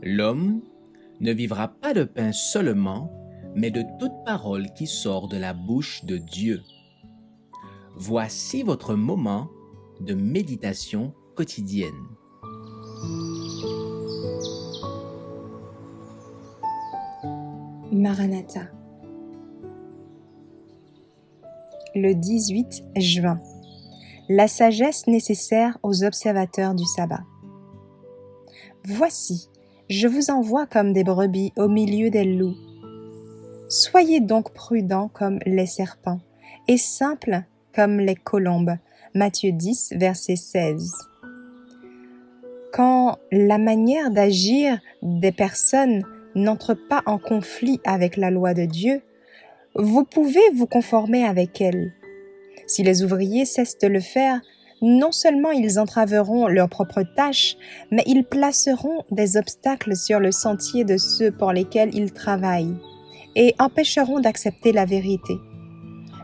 L'homme ne vivra pas de pain seulement, mais de toute parole qui sort de la bouche de Dieu. Voici votre moment de méditation quotidienne. Maranatha. Le 18 juin. La sagesse nécessaire aux observateurs du sabbat. Voici, je vous envoie comme des brebis au milieu des loups. Soyez donc prudents comme les serpents et simples comme les colombes. Matthieu 10, verset 16. Quand la manière d'agir des personnes n'entre pas en conflit avec la loi de Dieu, vous pouvez vous conformer avec elle. Si les ouvriers cessent de le faire, non seulement ils entraveront leurs propres tâches, mais ils placeront des obstacles sur le sentier de ceux pour lesquels ils travaillent et empêcheront d'accepter la vérité.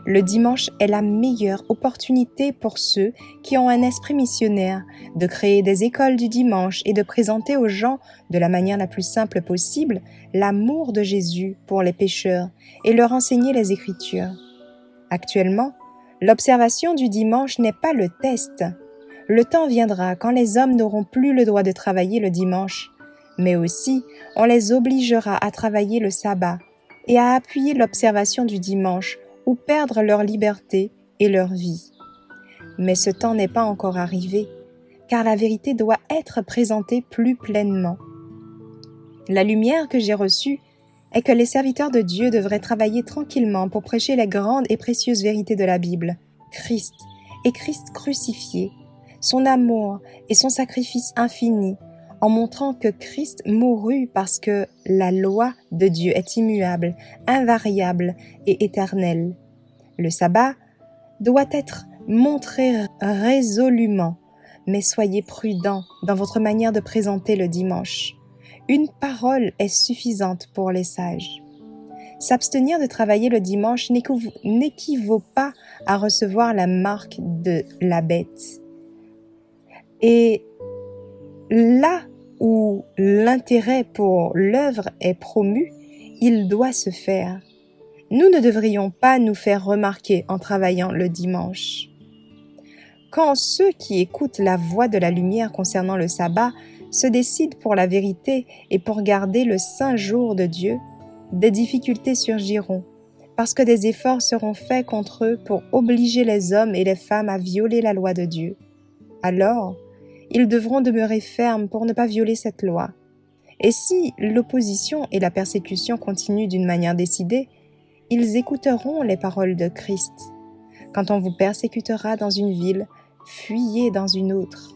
Le dimanche est la meilleure opportunité pour ceux qui ont un esprit missionnaire de créer des écoles du dimanche et de présenter aux gens, de la manière la plus simple possible, l'amour de Jésus pour les pécheurs et leur enseigner les Écritures. Actuellement, l'observation du dimanche n'est pas le test. Le temps viendra quand les hommes n'auront plus le droit de travailler le dimanche, mais aussi on les obligera à travailler le sabbat et à appuyer l'observation du dimanche ou perdre leur liberté et leur vie. Mais ce temps n'est pas encore arrivé, car la vérité doit être présentée plus pleinement. La lumière que j'ai reçue est que les serviteurs de Dieu devraient travailler tranquillement pour prêcher les grandes et précieuses vérités de la Bible, Christ et Christ crucifié, son amour et son sacrifice infini, en montrant que Christ mourut parce que la loi de Dieu est immuable, invariable et éternelle. Le sabbat doit être montré résolument, mais soyez prudents dans votre manière de présenter le dimanche. Une parole est suffisante pour les sages. S'abstenir de travailler le dimanche n'équivaut pas à recevoir la marque de la bête. Et là où l'intérêt pour l'œuvre est promu, il doit se faire. Nous ne devrions pas nous faire remarquer en travaillant le dimanche. Quand ceux qui écoutent la voix de la lumière concernant le sabbat se décident pour la vérité et pour garder le saint jour de Dieu, des difficultés surgiront, parce que des efforts seront faits contre eux pour obliger les hommes et les femmes à violer la loi de Dieu. Alors, ils devront demeurer fermes pour ne pas violer cette loi. Et si l'opposition et la persécution continuent d'une manière décidée, ils écouteront les paroles de Christ. Quand on vous persécutera dans une ville, fuyez dans une autre.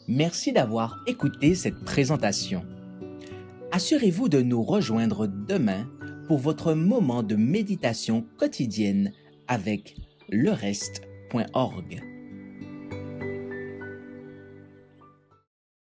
Merci d'avoir écouté cette présentation. Assurez-vous de nous rejoindre demain pour votre moment de méditation quotidienne avec lereste.org.